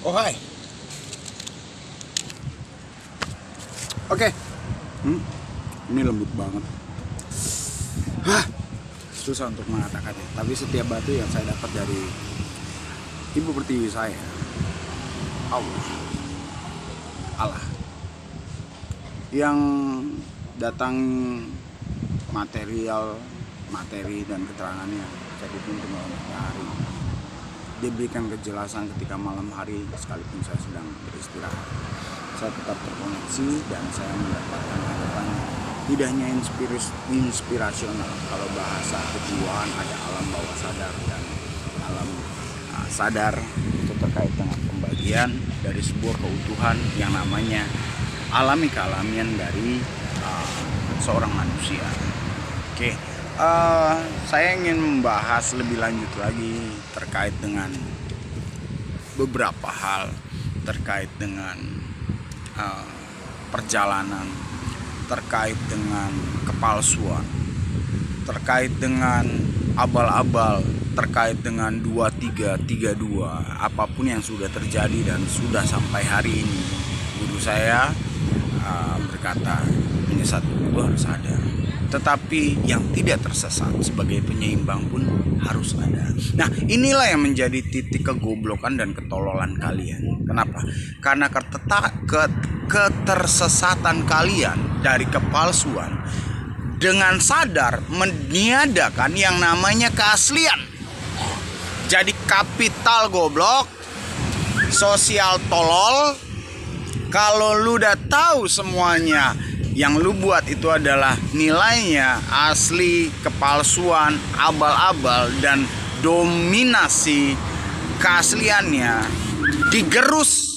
Oh hai. Oke. Ini lembut banget. Hah, susah untuk mengatakannya. Tapi setiap batu yang saya dapat dari ibu pertiwi saya, Allah, Allah, yang datang materi dan keterangannya saya dipimpin oleh matahari. Dia berikan kejelasan ketika malam hari sekalipun saya sedang beristirahat. Saya tetap terkoneksi dan saya mendapatkan hadapan tidak hanya inspirasional. Kalau bahasa kejiwaan ada alam bawah sadar dan alam sadar, itu terkait dengan pembagian dari sebuah keutuhan yang namanya alami kealamian dari seorang manusia. Oke, saya ingin membahas lebih lanjut lagi terkait dengan beberapa hal terkait dengan perjalanan, terkait dengan kepalsuan, terkait dengan abal-abal, terkait dengan 2332, apapun yang sudah terjadi dan sudah sampai hari ini. Guru saya berkata, penyesat itu harus ada, tetapi yang tidak tersesat sebagai penyeimbang pun harus ada. Nah, inilah yang menjadi titik kegoblokan dan ketololan kalian. Kenapa? Karena ketersesatan kalian dari kepalsuan dengan sadar meniadakan yang namanya keaslian. Jadi kapital goblok, sosial tolol. Kalau lu udah tahu semuanya, yang lu buat itu adalah nilainya asli, kepalsuan, abal-abal, dan dominasi keasliannya digerus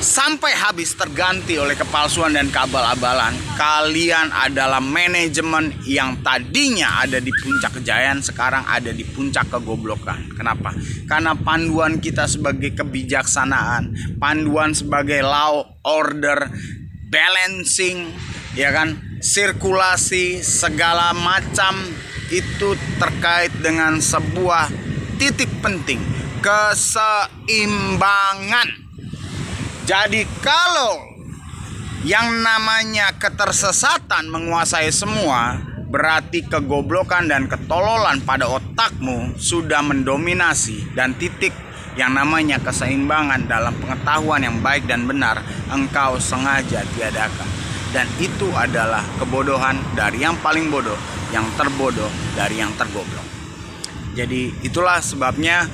sampai habis terganti oleh kepalsuan dan keabal-abalan. Kalian adalah manajemen yang tadinya ada di puncak kejayaan, sekarang ada di puncak kegoblokan. Kenapa? Karena panduan kita sebagai kebijaksanaan, panduan sebagai law, order, balancing, ya kan, sirkulasi, segala macam itu terkait dengan sebuah titik penting, keseimbangan. Jadi kalau yang namanya ketersesatan menguasai semua, berarti kegoblokan dan ketololan pada otakmu sudah mendominasi, dan titik yang namanya keseimbangan dalam pengetahuan yang baik dan benar engkau sengaja tiadakan. Dan itu adalah kebodohan dari yang paling bodoh, yang terbodoh dari yang tergoblok. Jadi itulah sebabnya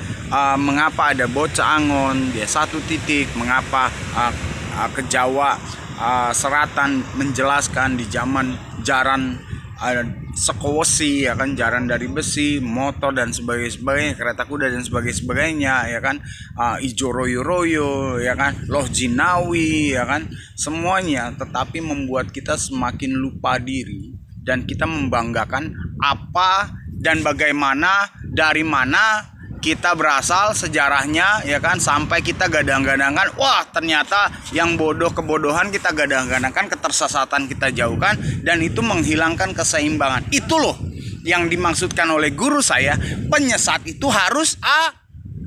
mengapa ada bocah Angon dia satu titik, mengapa Kejawa Selatan menjelaskan di zaman jaran sekosi, ya kan, jaran dari besi, motor dan sebagainya, kereta kuda dan sebagainya, ya kan, ijo royo-royo, ya kan, loh jinawi, ya kan, semuanya, tetapi membuat kita semakin lupa diri dan kita membanggakan apa dan bagaimana, dari mana kita berasal, sejarahnya, ya kan, sampai kita gadang-gadangkan, wah ternyata yang bodoh kebodohan kita gadang-gadangkan, ketersesatan kita jauhkan, dan itu menghilangkan keseimbangan. Itu loh yang dimaksudkan oleh guru saya, penyesat itu harus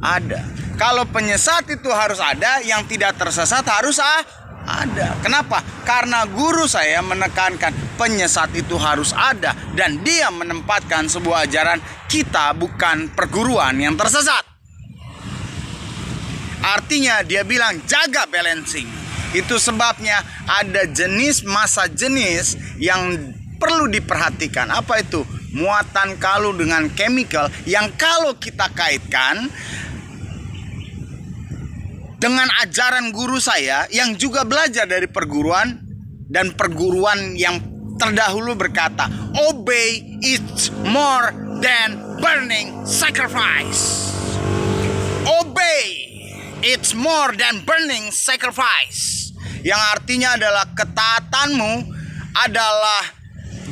ada. Kalau penyesat itu harus ada, yang tidak tersesat harus ada. Kenapa? Karena guru saya menekankan penyesat itu harus ada, dan dia menempatkan sebuah ajaran kita bukan perguruan yang tersesat. Artinya dia bilang jaga balancing. Itu sebabnya ada masa jenis yang perlu diperhatikan. Apa itu? Muatan kalu dengan chemical yang kalau kita kaitkan dengan ajaran guru saya yang juga belajar dari perguruan, dan perguruan yang terdahulu berkata, obey is more than burning sacrifice. Obey it's more than burning sacrifice. Yang artinya adalah ketaatanmu adalah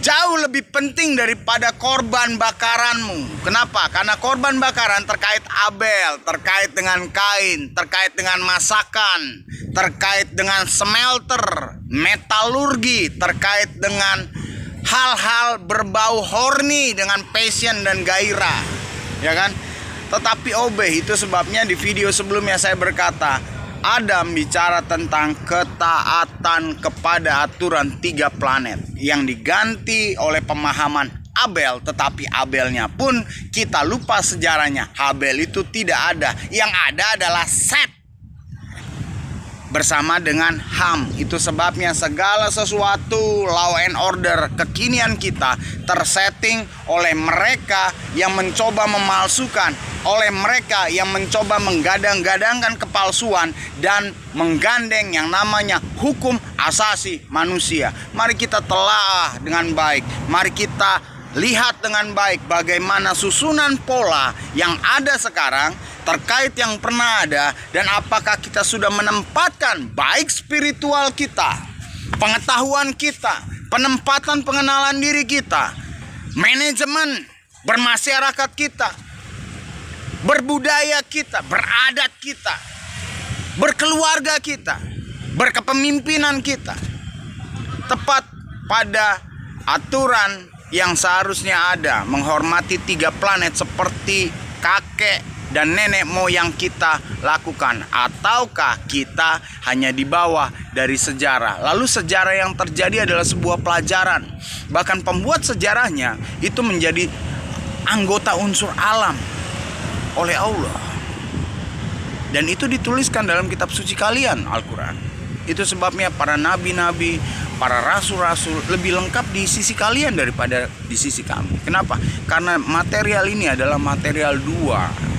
jauh lebih penting daripada korban bakaranmu. Kenapa? Karena korban bakaran terkait Abel, terkait dengan Kain, terkait dengan masakan, terkait dengan smelter, metalurgi, terkait dengan hal-hal berbau horny dengan passion dan gairah, ya kan? tetapi obey. Itu sebabnya di video sebelumnya saya berkata, Adam bicara tentang ketaatan kepada aturan 3 planet yang diganti oleh pemahaman Abel, tetapi Abelnya pun kita lupa sejarahnya. Habel itu tidak ada, yang ada adalah Set bersama dengan Ham. Itu sebabnya segala sesuatu law and order kekinian kita tersetting oleh mereka yang mencoba memalsukan, oleh mereka yang mencoba menggadang-gadangkan kepalsuan dan menggandeng yang namanya hukum asasi manusia. Mari kita telaah dengan baik, mari kita lihat dengan baik bagaimana susunan pola yang ada sekarang terkait yang pernah ada, dan apakah kita sudah menempatkan baik spiritual kita, pengetahuan kita, penempatan pengenalan diri kita, manajemen bermasyarakat kita, berbudaya kita, beradat kita, berkeluarga kita, berkepemimpinan kita tepat pada aturan yang seharusnya ada, menghormati 3 planet seperti kakek dan nenek moyang kita lakukan. Ataukah kita hanya di bawah dari sejarah? Lalu sejarah yang terjadi adalah sebuah pelajaran. Bahkan pembuat sejarahnya itu menjadi anggota unsur alam oleh Allah, dan itu dituliskan dalam kitab suci kalian, Al-Quran. Itu sebabnya para nabi-nabi, para rasul-rasul lebih lengkap di sisi kalian daripada di sisi kami. Kenapa? Karena material ini adalah material 2,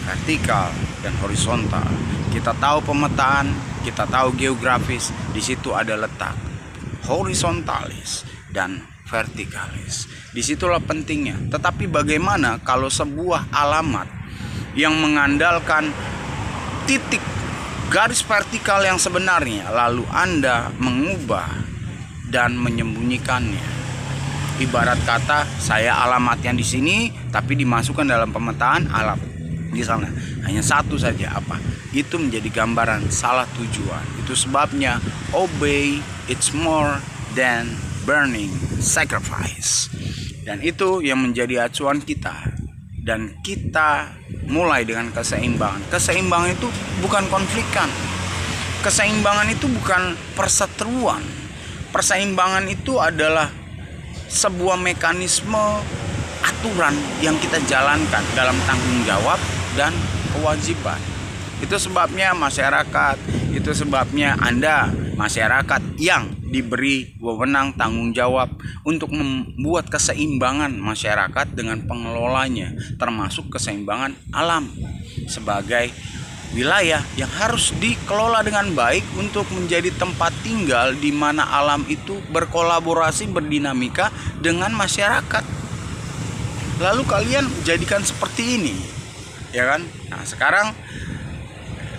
vertikal dan horizontal. Kita tahu pemetaan, kita tahu geografis, di situ ada letak horizontalis dan vertikalis. Disitulah pentingnya. Tetapi bagaimana kalau sebuah alamat yang mengandalkan titik garis vertikal yang sebenarnya, lalu Anda mengubah dan menyembunyikannya? Ibarat kata, saya alamatnya di sini, tapi dimasukkan dalam pemetaan alam di sana hanya satu saja. Apa? Itu menjadi gambaran salah tujuan. Itu sebabnya obey it's more than burning sacrifice. Dan itu yang menjadi acuan kita. Dan kita mulai dengan keseimbangan. Keseimbangan itu bukan konflikan. Keseimbangan itu bukan perseteruan. Perseimbangan itu adalah sebuah mekanisme aturan yang kita jalankan dalam tanggung jawab dan kewajiban. Itu sebabnya masyarakat, itu sebabnya Anda masyarakat yang diberi wewenang tanggung jawab untuk membuat keseimbangan masyarakat dengan pengelolanya, termasuk keseimbangan alam sebagai wilayah yang harus dikelola dengan baik untuk menjadi tempat tinggal di mana alam itu berkolaborasi, berdinamika dengan masyarakat. Lalu kalian jadikan seperti ini, ya kan? Nah, sekarang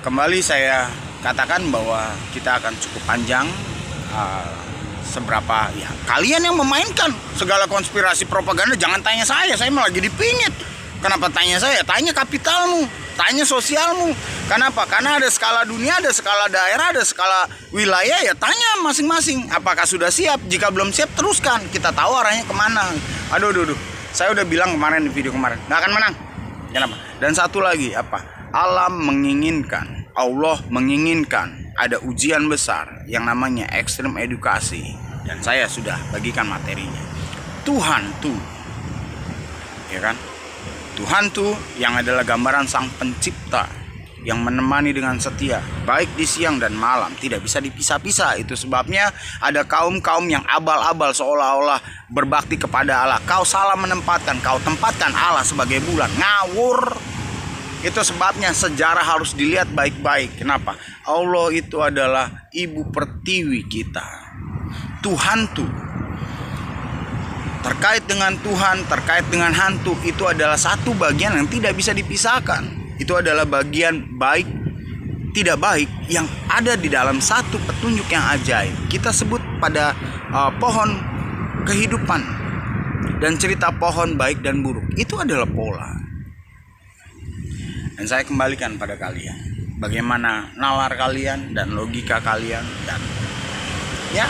kembali saya katakan bahwa kita akan cukup panjang. Seberapa ya kalian yang memainkan segala konspirasi propaganda, jangan tanya saya malah lagi dipingit. Kenapa tanya saya? Tanya kapitalmu, tanya sosialmu. Kenapa? Karena ada skala dunia, ada skala daerah, ada skala wilayah, ya tanya masing-masing. Apakah sudah siap? Jika belum siap, teruskan. Kita tahu arahnya kemana. Aduh. Saya udah bilang kemarin di video kemarin, nggak akan menang. Kenapa? Dan satu lagi, apa? Alam menginginkan, Allah menginginkan ada ujian besar yang namanya ekstrem edukasi. Dan saya sudah bagikan materinya. Tuhan tuh, ya kan? Tuhan tuh yang adalah gambaran sang pencipta yang menemani dengan setia baik di siang dan malam, tidak bisa dipisah-pisah. Itu sebabnya ada kaum-kaum yang abal-abal seolah-olah berbakti kepada Allah. Kau salah menempatkan, kau tempatkan Allah sebagai bulan. Ngawur. Itu sebabnya sejarah harus dilihat baik-baik. Kenapa? Allah itu adalah ibu pertiwi kita. Tuhan tuh, terkait dengan Tuhan, terkait dengan hantu, itu adalah satu bagian yang tidak bisa dipisahkan. Itu adalah bagian baik, tidak baik yang ada di dalam satu petunjuk yang ajaib. Kita sebut pada pohon kehidupan dan cerita pohon baik dan buruk. Itu adalah pola. Dan saya kembalikan pada kalian, bagaimana nalar kalian dan logika kalian, dan ya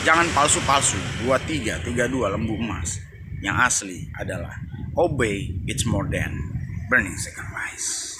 jangan palsu-palsu. 23, 32 lembu emas. Yang asli adalah obey it's more than burning sacrifice.